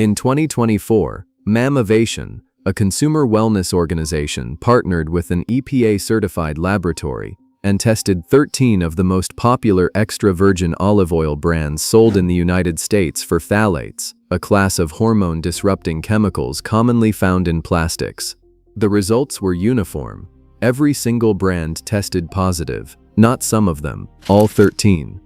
In 2024, Mammovation, a consumer wellness organization, partnered with an EPA-certified laboratory and tested 13 of the most popular extra virgin olive oil brands sold in the United States for phthalates, a class of hormone-disrupting chemicals commonly found in plastics. The results were uniform. Every single brand tested positive, not some of them, all 13.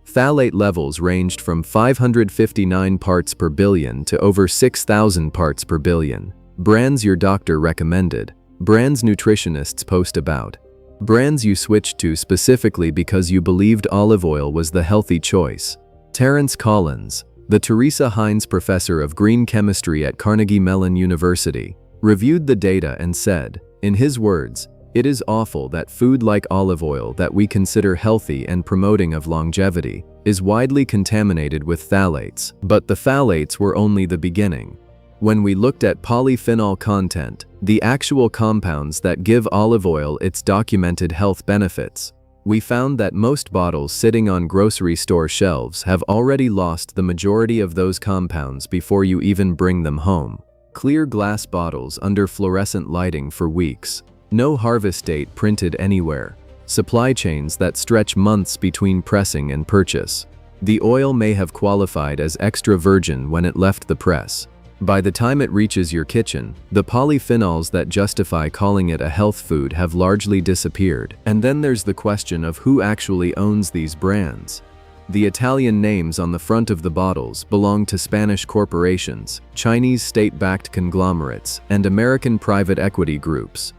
Phthalate levels ranged from 559 parts per billion to over 6,000 parts per billion. Brands your doctor recommended. Brands nutritionists post about. Brands you switched to specifically because you believed olive oil was the healthy choice. Terence Collins, the Teresa Hines Professor of Green Chemistry at Carnegie Mellon University, reviewed the data and said, in his words, "It is awful that food like olive oil that we consider healthy and promoting of longevity is widely contaminated with phthalates, but the phthalates were only the beginning. When we looked at polyphenol content, the actual compounds that give olive oil its documented health benefits, we found that most bottles sitting on grocery store shelves have already lost the majority of those compounds before you even bring them home. Clear glass bottles under fluorescent lighting for weeks. No harvest date printed anywhere. Supply chains that stretch months between pressing and purchase. The oil may have qualified as extra virgin when it left the press. By the time it reaches your kitchen, the polyphenols that justify calling it a health food have largely disappeared. And then there's the question of who actually owns these brands. The Italian names on the front of the bottles belong to Spanish corporations, Chinese state-backed conglomerates, and American private equity groups.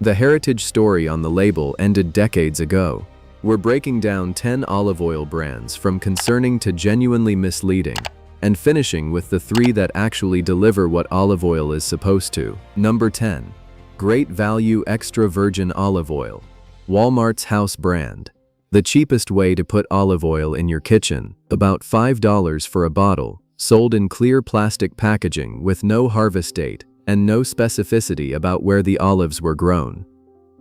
The heritage story on the label ended decades ago. We're breaking down 10 olive oil brands from concerning to genuinely misleading, and finishing with the 3 that actually deliver what olive oil is supposed to. Number 10. Great Value Extra Virgin Olive Oil. Walmart's house brand. The cheapest way to put olive oil in your kitchen, about $5 for a bottle, sold in clear plastic packaging with no harvest date and no specificity about where the olives were grown.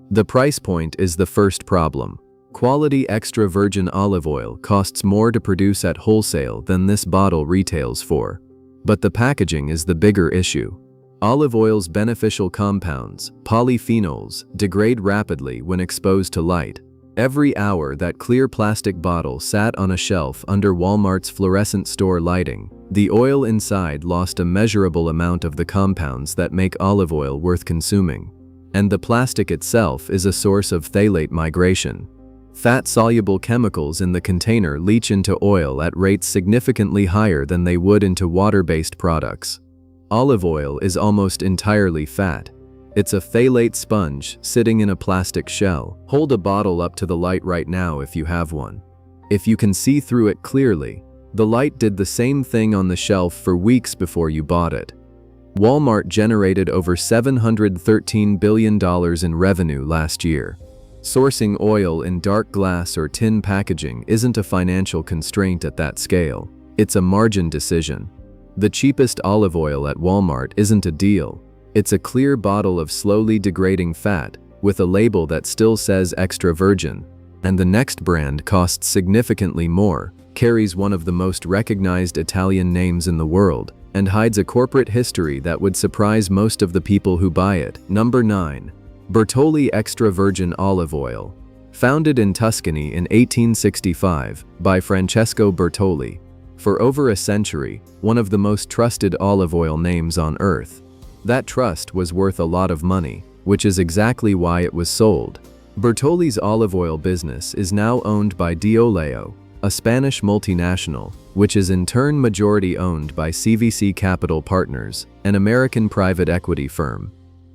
The price point is the first problem. Quality extra virgin olive oil costs more to produce at wholesale than this bottle retails for. But the packaging is the bigger issue. Olive oil's beneficial compounds, polyphenols, degrade rapidly when exposed to light. Every hour that clear plastic bottle sat on a shelf under Walmart's fluorescent store lighting, the oil inside lost a measurable amount of the compounds that make olive oil worth consuming. And the plastic itself is a source of phthalate migration. Fat-soluble chemicals in the container leach into oil at rates significantly higher than they would into water-based products. Olive oil is almost entirely fat. It's a phthalate sponge sitting in a plastic shell. Hold a bottle up to the light right now if you have one. If you can see through it clearly, the light did the same thing on the shelf for weeks before you bought it. Walmart generated over $713 billion in revenue last year. Sourcing oil in dark glass or tin packaging isn't a financial constraint at that scale. It's a margin decision. The cheapest olive oil at Walmart isn't a deal. It's a clear bottle of slowly degrading fat with a label that still says extra virgin. And the next brand costs significantly more, carries one of the most recognized Italian names in the world, and hides a corporate history that would surprise most of the people who buy it. Number 9. Bertolli Extra Virgin Olive Oil. Founded in Tuscany in 1865 by Francesco Bertolli. For over a century, one of the most trusted olive oil names on earth. That trust was worth a lot of money, which is exactly why it was sold. Bertolli's olive oil business is now owned by Dioleo, a Spanish multinational, which is in turn majority owned by CVC Capital Partners, an American private equity firm.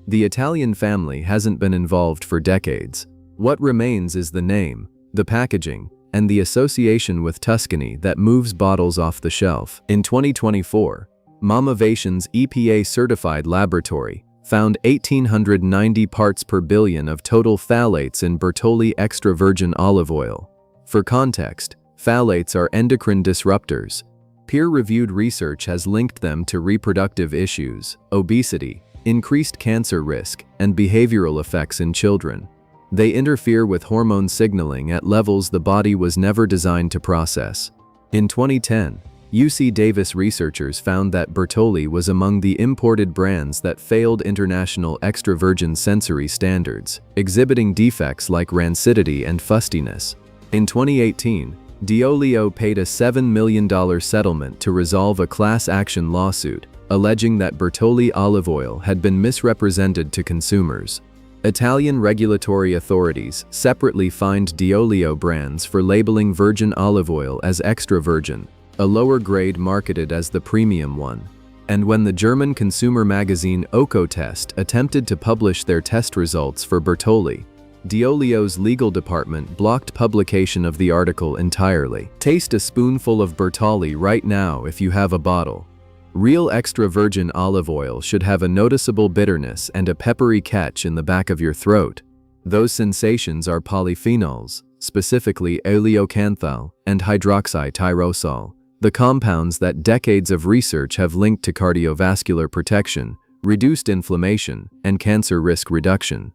The Italian family hasn't been involved for decades. What remains is the name, the packaging, and the association with Tuscany that moves bottles off the shelf. In 2024, Mammovation's EPA-certified laboratory found 1,890 parts per billion of total phthalates in Bertolli extra virgin olive oil. For context, phthalates are endocrine disruptors. Peer-reviewed research has linked them to reproductive issues, obesity, increased cancer risk, and behavioral effects in children. They interfere with hormone signaling at levels the body was never designed to process. In 2010, UC Davis researchers found that Bertolli was among the imported brands that failed international extra virgin sensory standards, exhibiting defects like rancidity and fustiness. In 2018, D'Olio paid a $7 million settlement to resolve a class action lawsuit, alleging that Bertolli olive oil had been misrepresented to consumers. Italian regulatory authorities separately fined D'Olio brands for labeling virgin olive oil as extra virgin, a lower grade marketed as the premium one. And when the German consumer magazine Ökotest attempted to publish their test results for Bertolli, D'Olio's legal department blocked publication of the article entirely. Taste a spoonful of Bertolli right now if you have a bottle. Real extra virgin olive oil should have a noticeable bitterness and a peppery catch in the back of your throat. Those sensations are polyphenols, specifically oleocanthal and hydroxytyrosol, the compounds that decades of research have linked to cardiovascular protection, reduced inflammation, and cancer risk reduction.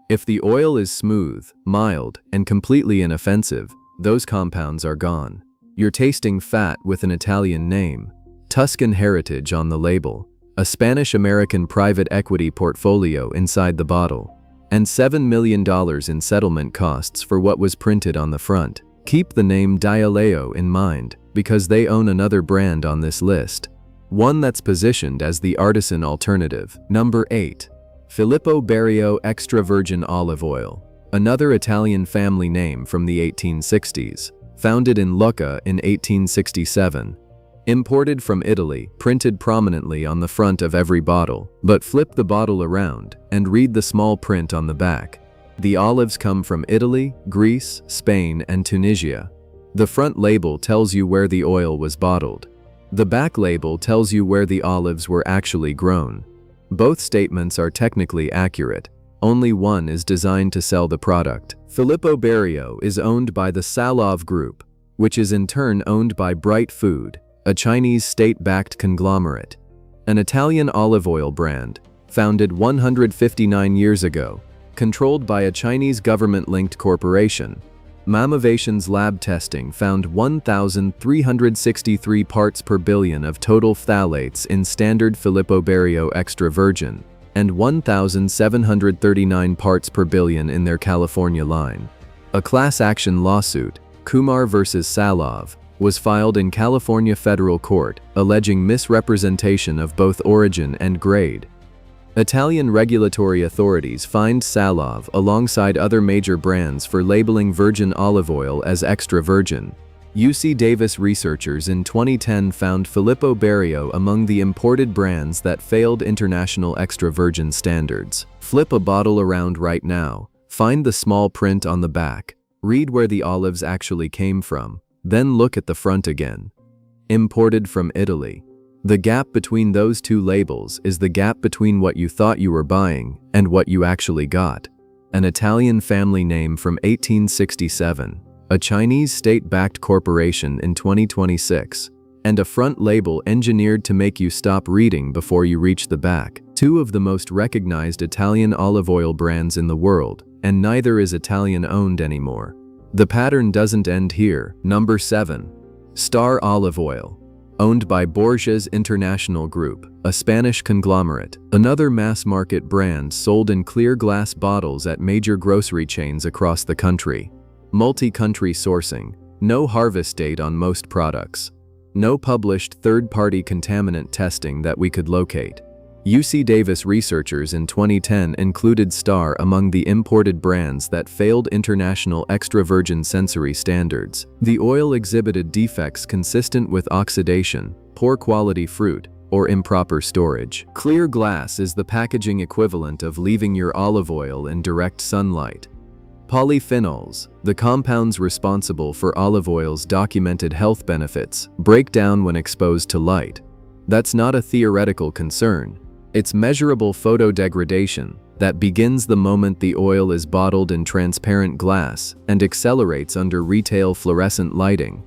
If the oil is smooth, mild, and completely inoffensive, those compounds are gone. You're tasting fat with an Italian name, Tuscan heritage on the label, a Spanish-American private equity portfolio inside the bottle, and $7 million in settlement costs for what was printed on the front. Keep the name D'Olio in mind, because they own another brand on this list, one that's positioned as the artisan alternative. Number 8. Filippo Berio Extra Virgin Olive Oil, another Italian family name from the 1860s, founded in Lucca in 1867. Imported from Italy, printed prominently on the front of every bottle, but flip the bottle around and read the small print on the back. The olives come from Italy, Greece, Spain, and Tunisia. The front label tells you where the oil was bottled. The back label tells you where the olives were actually grown. Both statements are technically accurate. Only one is designed to sell the product. Filippo Berio is owned by the Salov Group, which is in turn owned by Bright Food, a Chinese state-backed conglomerate. An Italian olive oil brand, founded 159 years ago, controlled by a Chinese government-linked corporation. Mammovation's lab testing found 1,363 parts per billion of total phthalates in standard Filippo Berio Extra Virgin, and 1,739 parts per billion in their California line. A class action lawsuit, Kumar vs. Salov, was filed in California federal court, alleging misrepresentation of both origin and grade. Italian regulatory authorities fined Salov alongside other major brands for labeling virgin olive oil as extra virgin. UC Davis researchers in 2010 found Filippo Berio among the imported brands that failed international extra virgin standards. Flip a bottle around right now, find the small print on the back, read where the olives actually came from, then look at the front again. Imported from Italy. The gap between those two labels is the gap between what you thought you were buying and what you actually got. An Italian family name from 1867, a Chinese state-backed corporation in 2026, and a front label engineered to make you stop reading before you reach the back. Two of the most recognized Italian olive oil brands in the world, and neither is Italian-owned anymore. The pattern doesn't end here. Number 7. Star Olive Oil. Owned by Borges International Group, a Spanish conglomerate, another mass-market brand sold in clear glass bottles at major grocery chains across the country. Multi-country sourcing, no harvest date on most products. No published third-party contaminant testing that we could locate. UC Davis researchers in 2010 included Star among the imported brands that failed international extra virgin sensory standards. The oil exhibited defects consistent with oxidation, poor quality fruit, or improper storage. Clear glass is the packaging equivalent of leaving your olive oil in direct sunlight. Polyphenols, the compounds responsible for olive oil's documented health benefits, break down when exposed to light. That's not a theoretical concern. It's measurable photodegradation that begins the moment the oil is bottled in transparent glass and accelerates under retail fluorescent lighting.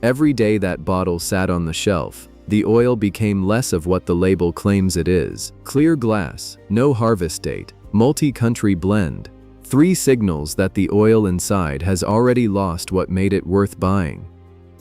Every day that bottle sat on the shelf, the oil became less of what the label claims it is. Clear glass, no harvest date, multi-country blend. 3 signals that the oil inside has already lost what made it worth buying.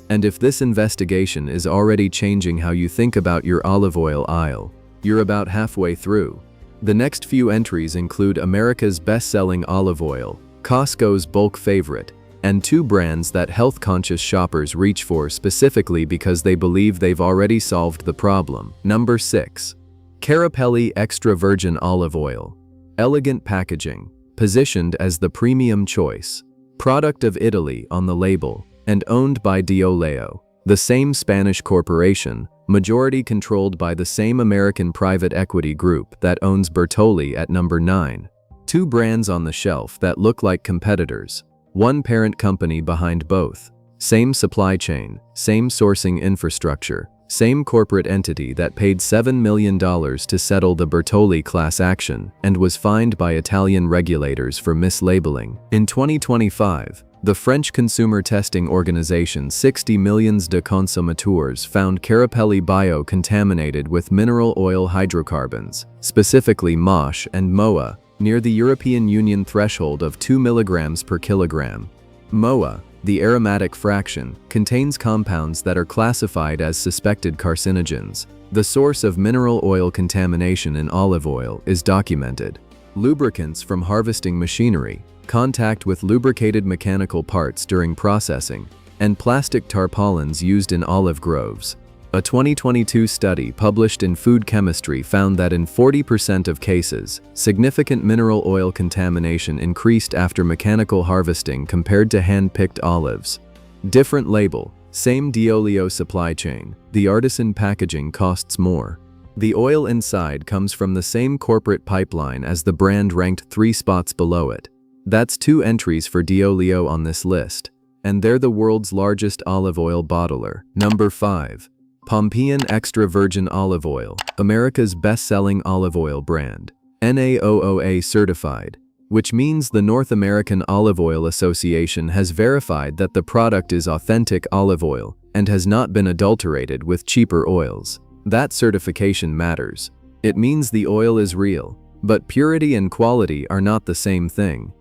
And if this investigation is already changing how you think about your olive oil aisle, you're about halfway through. The next few entries include America's best-selling olive oil, Costco's bulk favorite, and two brands that health-conscious shoppers reach for specifically because they believe they've already solved the problem. Number 6. Carapelli Extra Virgin Olive Oil. Elegant packaging, positioned as the premium choice. Product of Italy on the label, and owned by Dioleo, the same Spanish corporation, majority controlled by the same American private equity group that owns Bertolli at number 9. Two brands on the shelf that look like competitors. One parent company behind both. Same supply chain, same sourcing infrastructure, same corporate entity that paid $7 million to settle the Bertolli class action and was fined by Italian regulators for mislabeling. In 2025, the French consumer testing organization 60 Millions de Consommateurs found Carapelli Bio contaminated with mineral oil hydrocarbons, specifically MOSH and MOA, near the European Union threshold of 2 mg per kilogram. MOA, the aromatic fraction, contains compounds that are classified as suspected carcinogens. The source of mineral oil contamination in olive oil is documented. Lubricants from harvesting machinery, contact with lubricated mechanical parts during processing, and plastic tarpaulins used in olive groves. A 2022 study published in Food Chemistry found that in 40% of cases, significant mineral oil contamination increased after mechanical harvesting compared to hand-picked olives. Different label, same Dioleo supply chain, the artisan packaging costs more. The oil inside comes from the same corporate pipeline as the brand ranked 3 spots below it. That's 2 entries for Dioleo on this list, and they're the world's largest olive oil bottler. Number 5. Pompeian Extra Virgin Olive Oil, America's best-selling olive oil brand. NAOOA certified, which means the North American Olive Oil Association has verified that the product is authentic olive oil and has not been adulterated with cheaper oils. That certification matters. It means the oil is real, but purity and quality are not the same thing.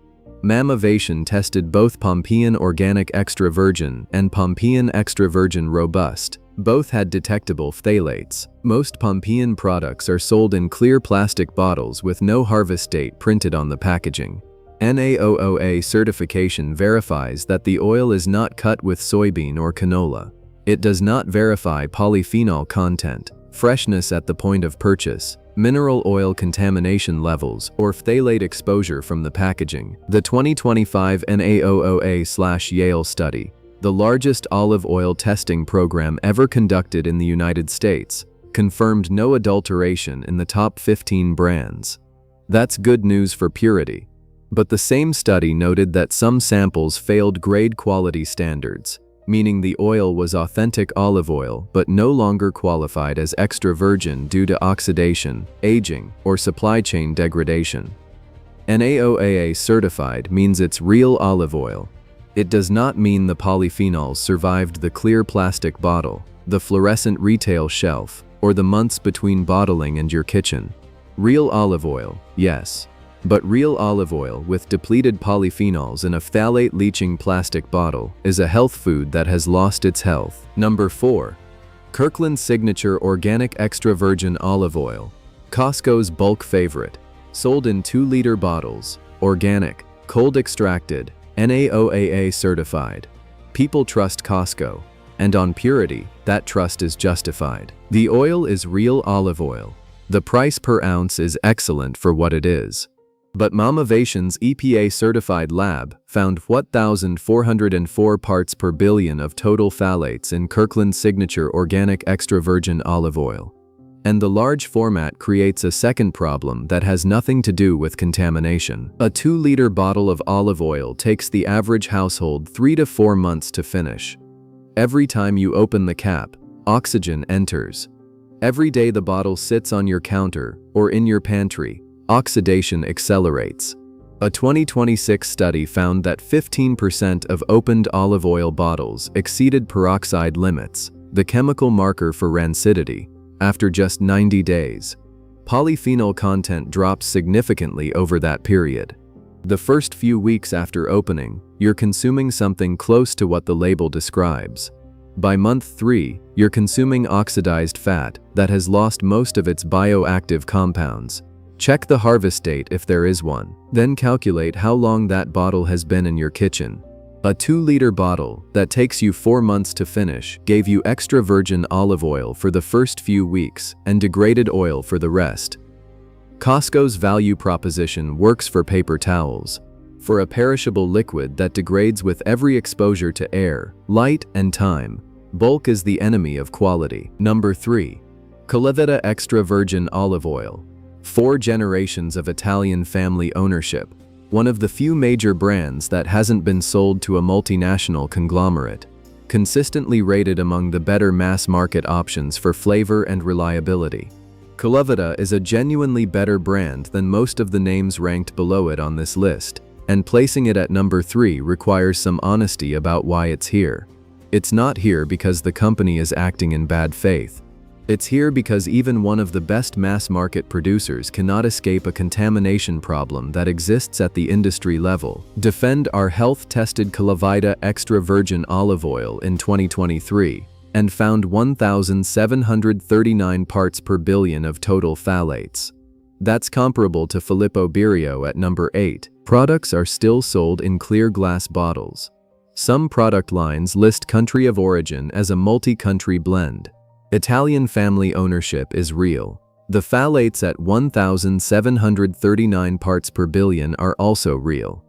Mamavation tested both Pompeian Organic Extra Virgin and Pompeian Extra Virgin Robust. Both had detectable phthalates. Most Pompeian products are sold in clear plastic bottles with no harvest date printed on the packaging. NAOOA certification verifies that the oil is not cut with soybean or canola. It does not verify polyphenol content, freshness at the point of purchase, mineral oil contamination levels, or phthalate exposure from the packaging. The 2025 NAOOA/Yale study, the largest olive oil testing program ever conducted in the United States, confirmed no adulteration in the top 15 brands. That's good news for purity. But the same study noted that some samples failed grade quality standards, meaning the oil was authentic olive oil but no longer qualified as extra virgin due to oxidation, aging, or supply chain degradation. NAOOA certified means it's real olive oil. It does not mean the polyphenols survived the clear plastic bottle, the fluorescent retail shelf, or the months between bottling and your kitchen. Real olive oil, yes. But real olive oil with depleted polyphenols in a phthalate-leaching plastic bottle is a health food that has lost its health. Number 4. Kirkland Signature Organic Extra Virgin Olive Oil. Costco's bulk favorite. Sold in 2-liter bottles. Organic, cold extracted, NAOOA certified. People trust Costco, and on purity, that trust is justified. The oil is real olive oil. The price per ounce is excellent for what it is. But Mamavation's EPA-certified lab found 1,404 parts per billion of total phthalates in Kirkland Signature Organic Extra Virgin Olive Oil. And the large format creates a second problem that has nothing to do with contamination. A 2-liter bottle of olive oil takes the average household 3 to 4 months to finish. Every time you open the cap, oxygen enters. Every day the bottle sits on your counter or in your pantry, oxidation accelerates. A 2026 study found that 15% of opened olive oil bottles exceeded peroxide limits, the chemical marker for rancidity, after just 90 days. Polyphenol content drops significantly over that period. The first few weeks after opening, you're consuming something close to what the label describes. By month 3, you're consuming oxidized fat that has lost most of its bioactive compounds. Check the harvest date if there is one. Then calculate how long that bottle has been in your kitchen. A 2-liter bottle that takes you 4 months to finish gave you extra virgin olive oil for the first few weeks and degraded oil for the rest. Costco's value proposition works for paper towels. For a perishable liquid that degrades with every exposure to air, light, and time, bulk is the enemy of quality. Number 3. Calavita Extra Virgin Olive Oil. 4 generations of Italian family ownership. One of the few major brands that hasn't been sold to a multinational conglomerate. Consistently rated among the better mass-market options for flavor and reliability. Calavita is a genuinely better brand than most of the names ranked below it on this list, and placing it at number 3 requires some honesty about why it's here. It's not here because the company is acting in bad faith. It's here because even one of the best mass-market producers cannot escape a contamination problem that exists at the industry level. Defend our health-tested Calavita Extra Virgin Olive Oil in 2023 and found 1,739 parts per billion of total phthalates. That's comparable to Filippo Berio at number 8. Products are still sold in clear glass bottles. Some product lines list country of origin as a multi-country blend. Italian family ownership is real. The phthalates at 1,739 parts per billion are also real.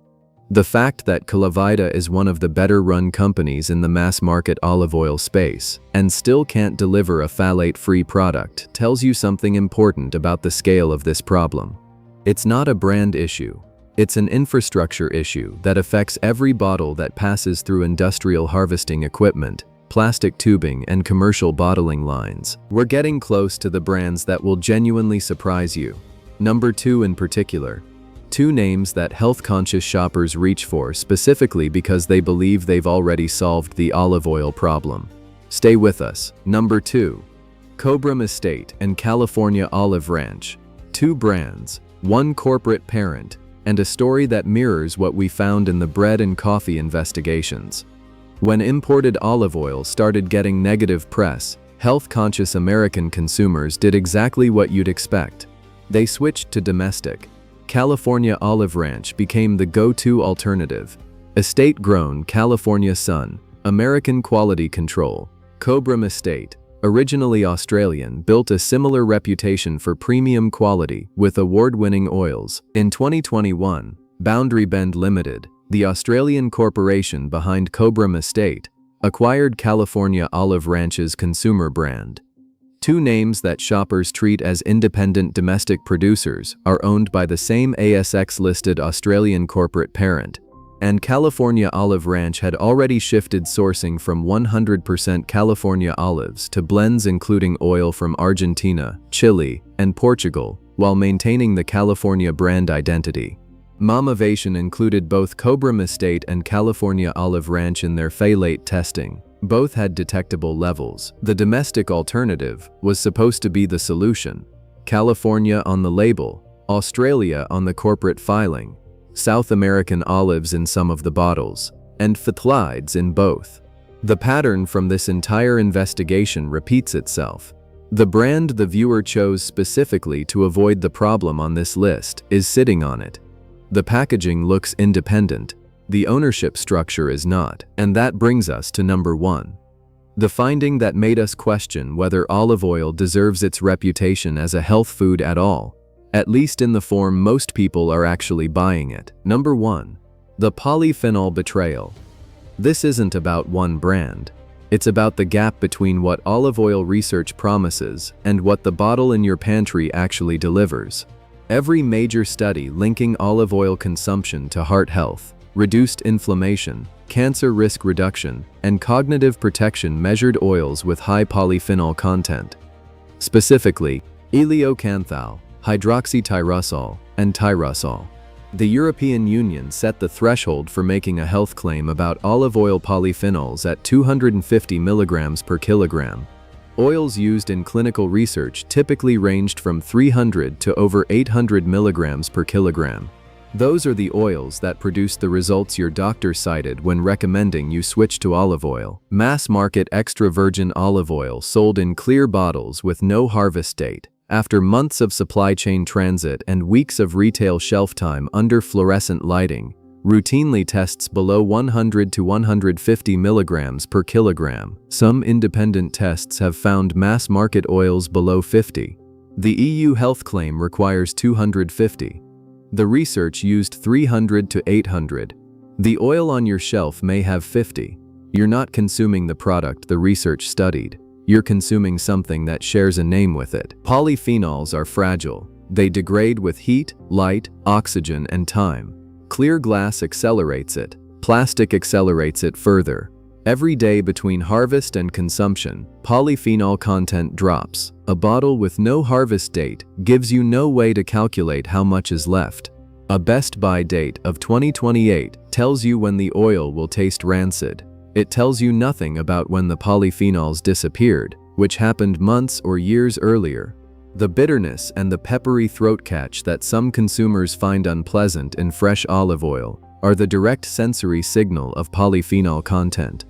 The fact that Calavita is one of the better-run companies in the mass-market olive oil space and still can't deliver a phthalate-free product tells you something important about the scale of this problem. It's not a brand issue. It's an infrastructure issue that affects every bottle that passes through industrial harvesting equipment, plastic tubing, and commercial bottling lines. We're getting close to the brands that will genuinely surprise you. Number 2 in particular. 2 names that health-conscious shoppers reach for specifically because they believe they've already solved the olive oil problem. Stay with us. Number 2. Cobram Estate and California Olive Ranch. 2 brands, 1 corporate parent, and a story that mirrors what we found in the bread and coffee investigations. When imported olive oil started getting negative press, health-conscious American consumers did exactly what you'd expect. They switched to domestic. California Olive Ranch became the go-to alternative. Estate-grown California Sun, American quality control. Cobram Estate, originally Australian, built a similar reputation for premium quality with award-winning oils. In 2021, Boundary Bend Limited, the Australian corporation behind Cobram Estate, acquired California Olive Ranch's consumer brand. 2 names that shoppers treat as independent domestic producers are owned by the same ASX-listed Australian corporate parent, and California Olive Ranch had already shifted sourcing from 100% California olives to blends including oil from Argentina, Chile, and Portugal, while maintaining the California brand identity. Mamavation included both Cobram Estate and California Olive Ranch in their phthalate testing. Both had detectable levels. The domestic alternative was supposed to be the solution. California on the label, Australia on the corporate filing, South American olives in some of the bottles, and phthalides in both. The pattern from this entire investigation repeats itself. The brand the viewer chose specifically to avoid the problem on this list is sitting on it. The packaging looks independent. The ownership structure is not. And that brings us to number 1. The finding that made us question whether olive oil deserves its reputation as a health food at all, at least in the form most people are actually buying it. Number 1. The polyphenol betrayal. This isn't about one brand. It's about the gap between what olive oil research promises and what the bottle in your pantry actually delivers. Every major study linking olive oil consumption to heart health, reduced inflammation, cancer risk reduction, and cognitive protection measured oils with high polyphenol content. Specifically, ileocanthal, hydroxytyrosol, and tyrosol. The European Union set the threshold for making a health claim about olive oil polyphenols at 250 mg per kilogram. Oils used in clinical research typically ranged from 300 to over 800 mg per kilogram. Those are the oils that produce the results your doctor cited when recommending you switch to olive oil. Mass-market extra virgin olive oil sold in clear bottles with no harvest date. After months of supply chain transit and weeks of retail shelf time under fluorescent lighting, routinely tests below 100 to 150 milligrams per kilogram. Some independent tests have found mass-market oils below 50. The EU health claim requires 250. The research used 300 to 800. The oil on your shelf may have 50. You're not consuming the product the research studied. You're consuming something that shares a name with it. Polyphenols are fragile. They degrade with heat, light, oxygen, and time. Clear glass accelerates it. Plastic accelerates it further. Every day between harvest and consumption, polyphenol content drops. A bottle with no harvest date gives you no way to calculate how much is left. A best buy date of 2028 tells you when the oil will taste rancid. It tells you nothing about when the polyphenols disappeared, which happened months or years earlier. The bitterness and the peppery throat catch that some consumers find unpleasant in fresh olive oil are the direct sensory signal of polyphenol content.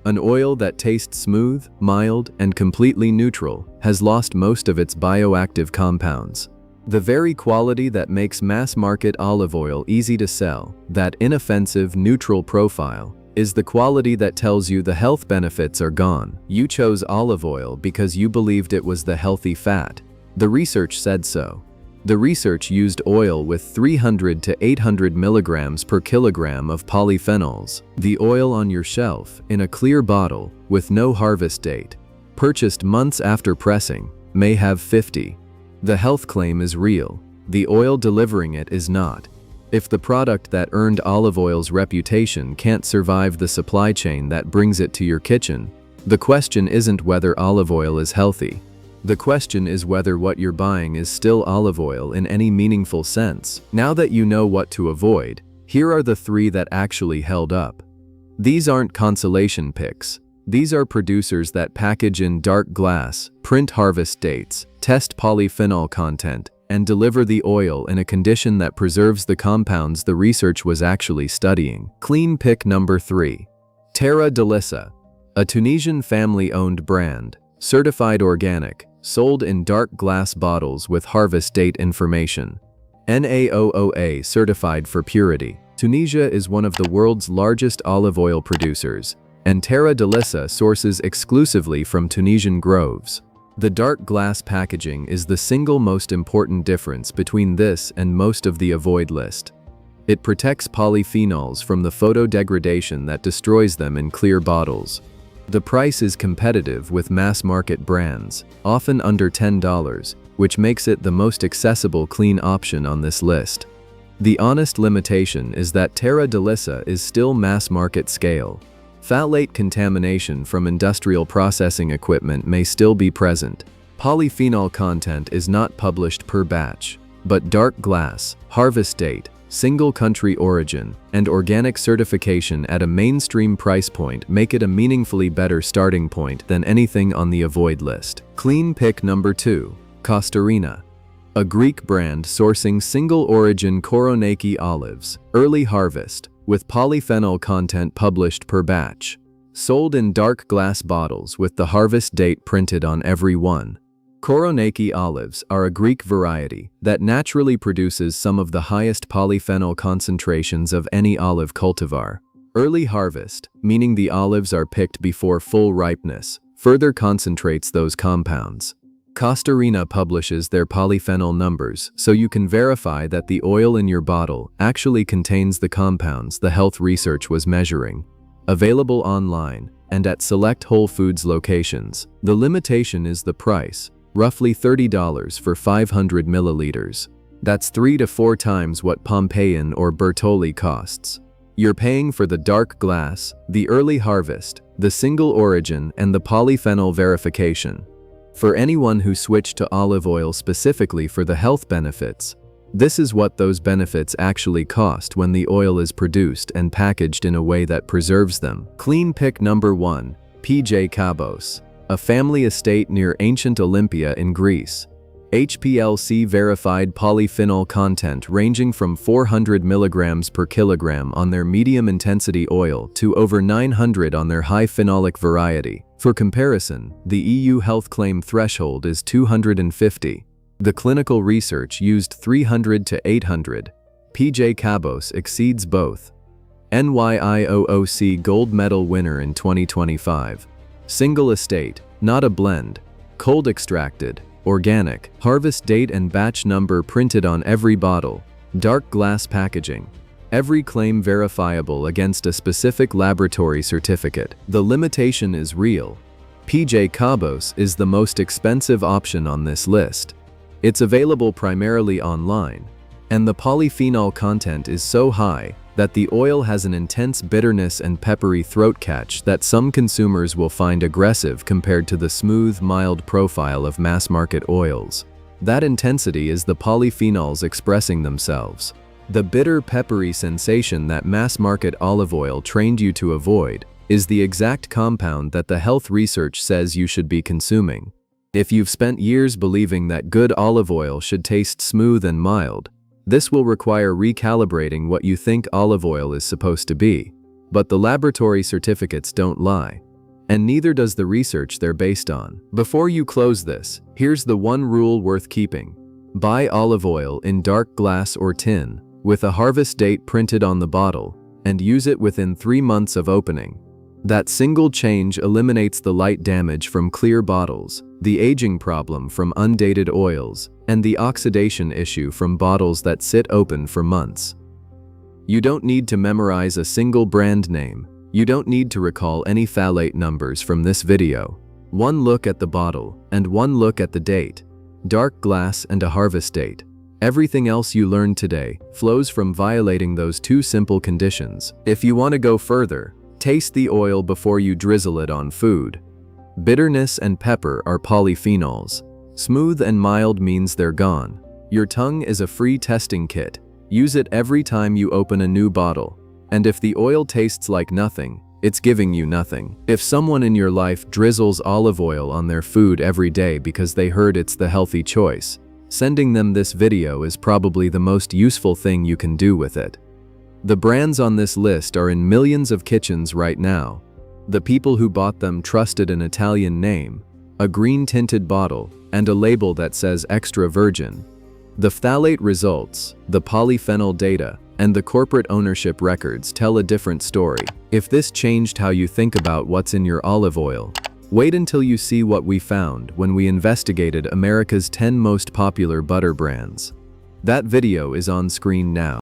An oil that tastes smooth, mild, and completely neutral has lost most of its bioactive compounds. The very quality that makes mass-market olive oil easy to sell, that inoffensive, neutral profile, is the quality that tells you the health benefits are gone. You chose olive oil because you believed it was the healthy fat. The research said so. The research used oil with 300 to 800 milligrams per kilogram of polyphenols. The oil on your shelf, in a clear bottle, with no harvest date, purchased months after pressing, may have 50. The health claim is real. The oil delivering it is not. If the product that earned olive oil's reputation can't survive the supply chain that brings it to your kitchen, the question isn't whether olive oil is healthy. The question is whether what you're buying is still olive oil in any meaningful sense. Now that you know what to avoid, here are the 3 that actually held up. These aren't consolation picks. These are producers that package in dark glass, print harvest dates, test polyphenol content, and deliver the oil in a condition that preserves the compounds the research was actually studying. Clean pick number 3. Terra Delissa, a Tunisian family-owned brand, certified organic, sold in dark glass bottles with harvest date information. NAOOA certified for purity. Tunisia is one of the world's largest olive oil producers, and Terra Delissa sources exclusively from Tunisian groves. The dark glass packaging is the single most important difference between this and most of the avoid list. It protects polyphenols from the photodegradation that destroys them in clear bottles. The price is competitive with mass-market brands, often under $10, which makes it the most accessible clean option on this list. The honest limitation is that Terra Delissa is still mass-market scale. Phthalate contamination from industrial processing equipment may still be present. Polyphenol content is not published per batch, but dark glass, harvest date, single country origin, and organic certification at a mainstream price point make it a meaningfully better starting point than anything on the avoid list. Clean pick number 2, Costarina, a Greek brand sourcing single origin Koroneiki olives, early harvest, with polyphenol content published per batch. Sold in dark glass bottles with the harvest date printed on every one. Koroneiki olives are a Greek variety that naturally produces some of the highest polyphenol concentrations of any olive cultivar. Early harvest, meaning the olives are picked before full ripeness, further concentrates those compounds. Costarina publishes their polyphenol numbers so you can verify that the oil in your bottle actually contains the compounds the health research was measuring. Available online and at select Whole Foods locations. The limitation is the price. Roughly $30 for 500 milliliters. That's 3 to 4 times what Pompeian or Bertolli costs. You're paying for the dark glass, the early harvest, the single origin, and the polyphenol verification. For anyone who switched to olive oil specifically for the health benefits, this is what those benefits actually cost when the oil is produced and packaged in a way that preserves them. Clean pick number 1, PJ Kabos, a family estate near ancient Olympia in Greece. HPLC verified polyphenol content ranging from 400 milligrams per kilogram on their medium intensity oil to over 900 on their high phenolic variety. For comparison, the EU health claim threshold is 250. The clinical research used 300 to 800. PJ Cabos exceeds both. NYIOOC Gold Medal winner in 2025. Single estate, not a blend. Cold extracted, organic, harvest date and batch number printed on every bottle. Dark glass packaging. Every claim verifiable against a specific laboratory certificate. The limitation is real. PJ Cabos is the most expensive option on this list. It's available primarily online, and the polyphenol content is so high that the oil has an intense bitterness and peppery throat catch that some consumers will find aggressive compared to the smooth, mild profile of mass-market oils. That intensity is the polyphenols expressing themselves. The bitter, peppery sensation that mass-market olive oil trained you to avoid is the exact compound that the health research says you should be consuming. If you've spent years believing that good olive oil should taste smooth and mild, this will require recalibrating what you think olive oil is supposed to be. But the laboratory certificates don't lie, and neither does the research they're based on. Before you close this, here's the one rule worth keeping. Buy olive oil in dark glass or tin, with a harvest date printed on the bottle, and use it within 3 months of opening. That single change eliminates the light damage from clear bottles, the aging problem from undated oils, and the oxidation issue from bottles that sit open for months. You don't need to memorize a single brand name. You don't need to recall any phthalate numbers from this video. One look at the bottle, and one look at the date. Dark glass and a harvest date. Everything else you learned today flows from violating those two simple conditions. If you want to go further, taste the oil before you drizzle it on food. Bitterness and pepper are polyphenols. Smooth and mild means they're gone. Your tongue is a free testing kit. Use it every time you open a new bottle. And if the oil tastes like nothing, it's giving you nothing. If someone in your life drizzles olive oil on their food every day because they heard it's the healthy choice, sending them this video is probably the most useful thing you can do with it. The brands on this list are in millions of kitchens right now. The people who bought them trusted an Italian name, a green-tinted bottle, and a label that says extra virgin. The phthalate results, the polyphenol data, and the corporate ownership records tell a different story. If this changed how you think about what's in your olive oil, wait until you see what we found when we investigated America's 10 most popular butter brands. That video is on screen now.